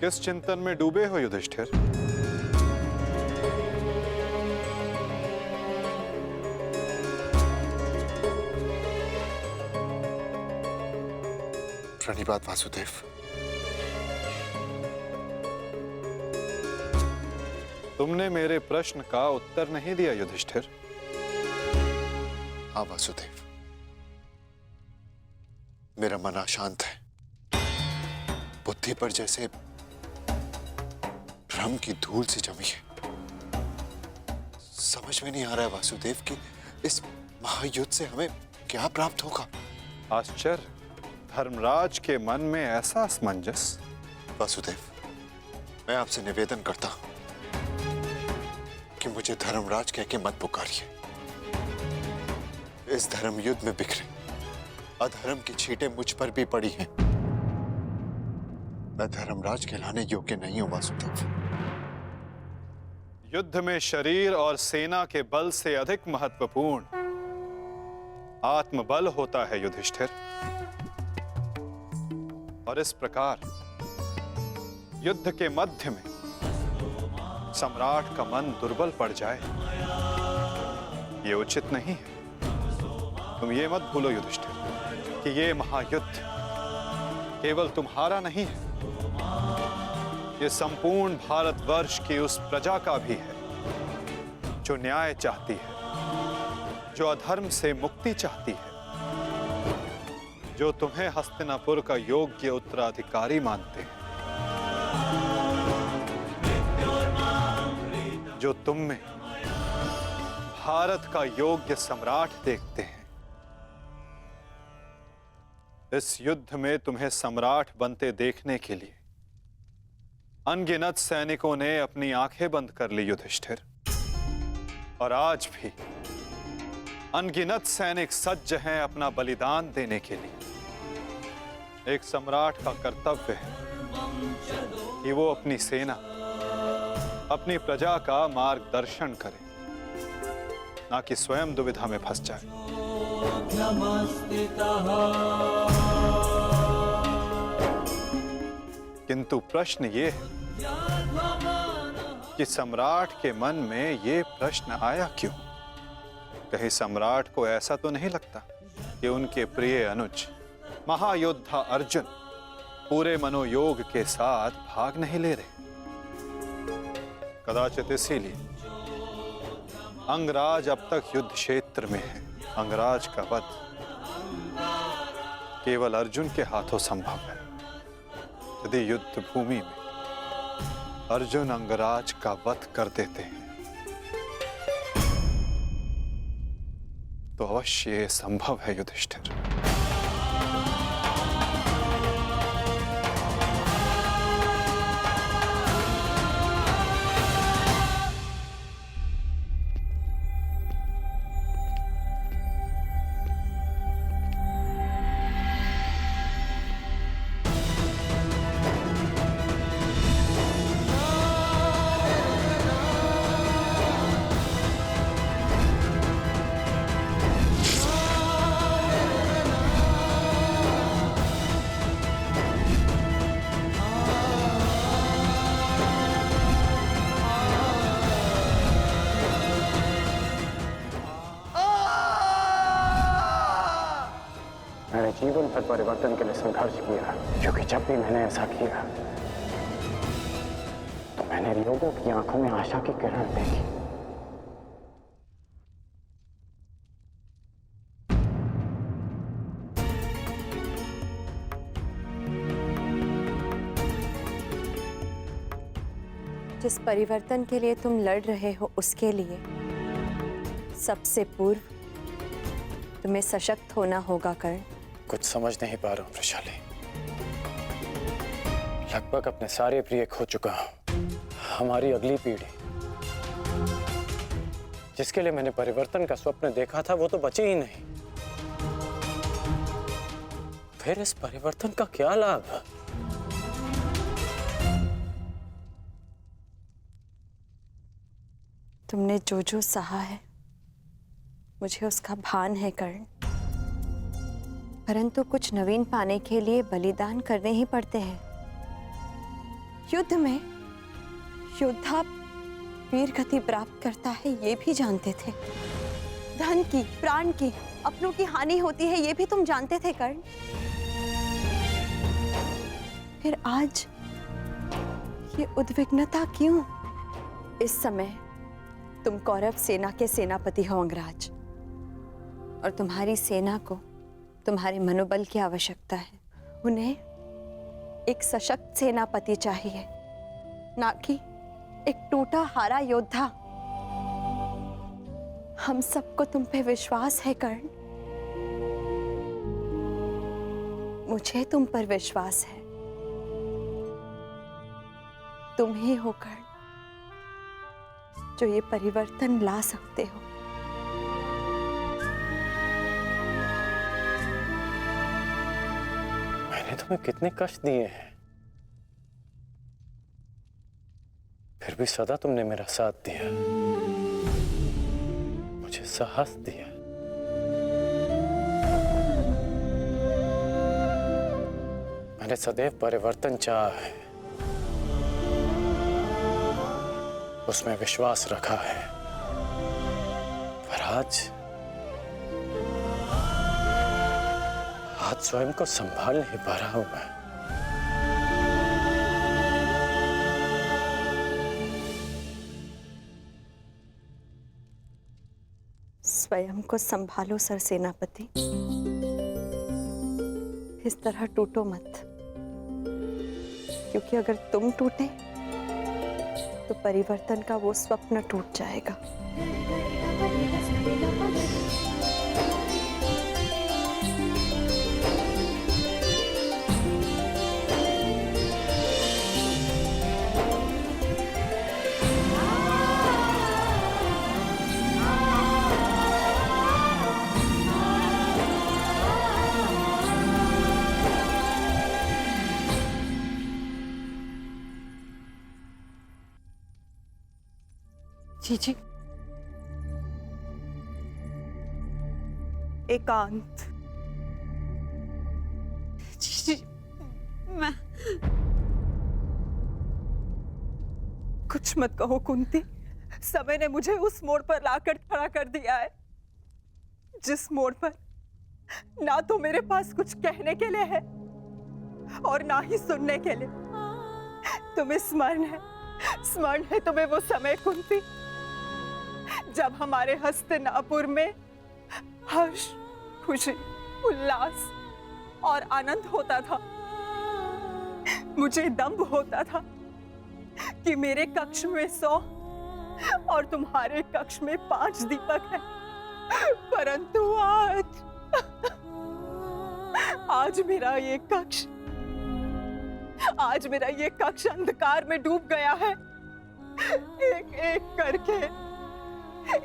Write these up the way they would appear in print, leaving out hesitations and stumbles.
किस चिंतन में डूबे हो युधिष्ठिर? प्रणिपात वासुदेव। तुमने मेरे प्रश्न का उत्तर नहीं दिया युधिष्ठिर। हाँ वासुदेव, मेरा मन अशांत है। बुद्धि पर जैसे भ्रम की धूल सी जमी है। समझ में नहीं आ रहा है वासुदेव कि इस महायुद्ध से हमें क्या प्राप्त होगा। आश्चर्य, धर्मराज के मन में ऐसा असमंजस। वासुदेव, मैं आपसे निवेदन करता हूं कि मुझे धर्मराज कह के मत पुकारिए। इस धर्म युद्ध में बिखरे अधर्म की छींटें मुझ पर भी पड़ी हैं। मैं धर्मराज कहलाने योग्य नहीं हूं वासुदेव। युद्ध में शरीर और सेना के बल से अधिक महत्वपूर्ण आत्मबल होता है युधिष्ठिर। और इस प्रकार युद्ध के मध्य में सम्राट का मन दुर्बल पड़ जाए, ये उचित नहीं है। तुम ये मत भूलो युधिष्ठिर कि ये महायुद्ध केवल तुम्हारा नहीं है, ये संपूर्ण भारतवर्ष की उस प्रजा का भी है जो न्याय चाहती है, जो अधर्म से मुक्ति चाहती है, जो तुम्हें हस्तिनापुर का योग्य उत्तराधिकारी मानते हैं, जो तुम में भारत का योग्य सम्राट देखते हैं। इस युद्ध में तुम्हें सम्राट बनते देखने के लिए अनगिनत सैनिकों ने अपनी आंखें बंद कर ली युधिष्ठिर। और आज भी अनगिनत सैनिक सज्ज हैं अपना बलिदान देने के लिए। एक सम्राट का कर्तव्य है कि वो अपनी सेना, अपनी प्रजा का मार्गदर्शन करे, ना कि स्वयं दुविधा में फंस जाए। किंतु प्रश्न ये है कि सम्राट के मन में ये प्रश्न आया क्यों? कहीं सम्राट को ऐसा तो नहीं लगता कि उनके प्रिय अनुज महायोद्धा अर्जुन पूरे मनोयोग के साथ भाग नहीं ले रहे? कदाचित इसीलिए अंगराज अब तक युद्ध क्षेत्र में है। अंगराज का वध केवल अर्जुन के हाथों संभव है। यदि युद्ध भूमि में अर्जुन अंगराज का वध कर देते हैं तो अवश्य ये संभव है युधिष्ठिर। मैंने जीवन भर परिवर्तन के लिए संघर्ष किया, क्योंकि जब भी मैंने ऐसा किया तो मैंने लोगों की आंखों में आशा की किरण देखी। जिस परिवर्तन के लिए तुम लड़ रहे हो उसके लिए सबसे पूर्व तुम्हें सशक्त होना होगा कर्ण। कुछ समझ नहीं पा रहा हूं वृषाली। लगभग अपने सारे प्रिय खो चुका हूं। हमारी अगली पीढ़ी जिसके लिए मैंने परिवर्तन का स्वप्न देखा था वो तो बची ही नहीं। फिर इस परिवर्तन का क्या लाभ? तुमने जो जो सहा है मुझे उसका भान है कर्ण, परंतु कुछ नवीन पाने के लिए बलिदान करने ही पड़ते हैं। युद्ध में योद्धा वीर गति प्राप्त करता है ये भी जानते थे। धन की, प्राण की, अपनों की हानि होती है ये भी तुम जानते थे कर्ण। फिर आज ये उद्विग्नता क्यों? इस समय तुम कौरव सेना के सेनापति हो अंगराज, और तुम्हारी सेना को तुम्हारे मनोबल की आवश्यकता है। उन्हें एक सशक्त सेनापति चाहिए, ना कि एक टूटा हारा योद्धा। हम सबको तुम पे विश्वास है कर्ण, मुझे तुम पर विश्वास है। तुम ही हो कर्ण जो ये परिवर्तन ला सकते हो। मैंने तुम्हें कितने कष्ट दिए हैं, फिर भी सदा तुमने मेरा साथ दिया, मुझे साहस दिया। मैंने सदैव परिवर्तन चाहा है, उसमें विश्वास रखा है, पर आज स्वयं को संभाल नहीं पा रहा हूं मैं। स्वयं को संभालो सरसेनापति, इस तरह टूटो मत, क्योंकि अगर तुम टूटे तो परिवर्तन का वो स्वप्न टूट जाएगा। जी जी, एकांत। जी मैं कुछ मत कहो कुंती, समय ने मुझे उस मोड़ पर लाकर खड़ा कर दिया है जिस मोड़ पर ना तो मेरे पास कुछ कहने के लिए है और ना ही सुनने के लिए। तुम्हें स्मरण है तुम्हें वो समय कुंती, जब हमारे हस्तिनापुर में हर्ष, खुशी, उल्लास और आनंद होता था। मुझे दंभ होता था कि मेरे कक्ष में 100 और तुम्हारे कक्ष में 5 दीपक हैं, परंतु आज मेरा ये कक्ष अंधकार में डूब गया है।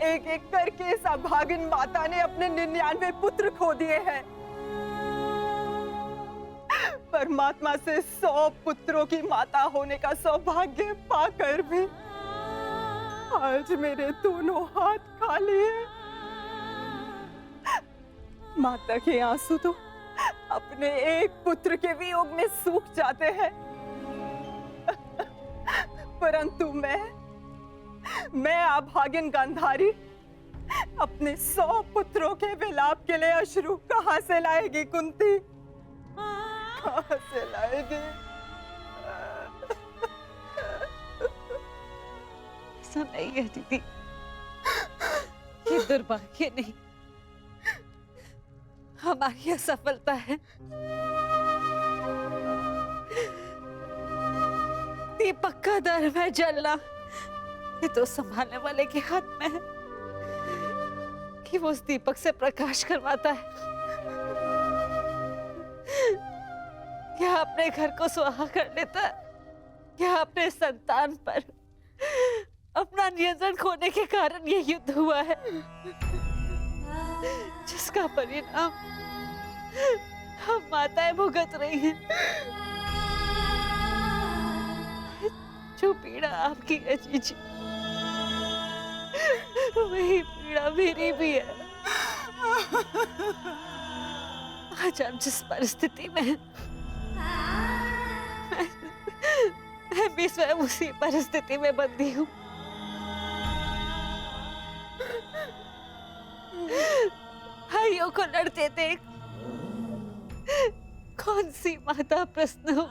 एक एक करके इस अभागिन माता ने अपने 99 पुत्र खो दिए हैं। परमात्मा से 100 पुत्रों की माता होने का सौभाग्य पाकर भी आज मेरे दोनों हाथ खाली हैं। माता के आंसू तो अपने एक पुत्र के वियोग में सूख जाते हैं, परंतु मैं अभागिन गांधारी अपने 100 पुत्रों के विलाप के लिए अश्रु कहां से लाएगी कुंती? कहां से लाएगी? ऐसा नहीं है दीदी, ये दुर्भाग्य नहीं, हमारी असफलता है। दीपक का दर में जलना ये तो संभालने वाले के हाथ में है कि वो उस दीपक से प्रकाश करवाता है या अपने घर को सुहा कर लेता है, या अपने संतान पर अपना नियंत्रण खोने के कारण ये युद्ध हुआ है, जिसका परिणाम हम माताएं भुगत रही हैं। जो पीड़ा आपकी है जीजी, वही पीड़ा मेरी भी है। आज आप जिस परिस्थिति में हैं, मैं मैं भी स्वयं उसी परिस्थिति में बंधी हूँ। भाइयों को लड़ते देख कौन सी माता प्रश्न हो।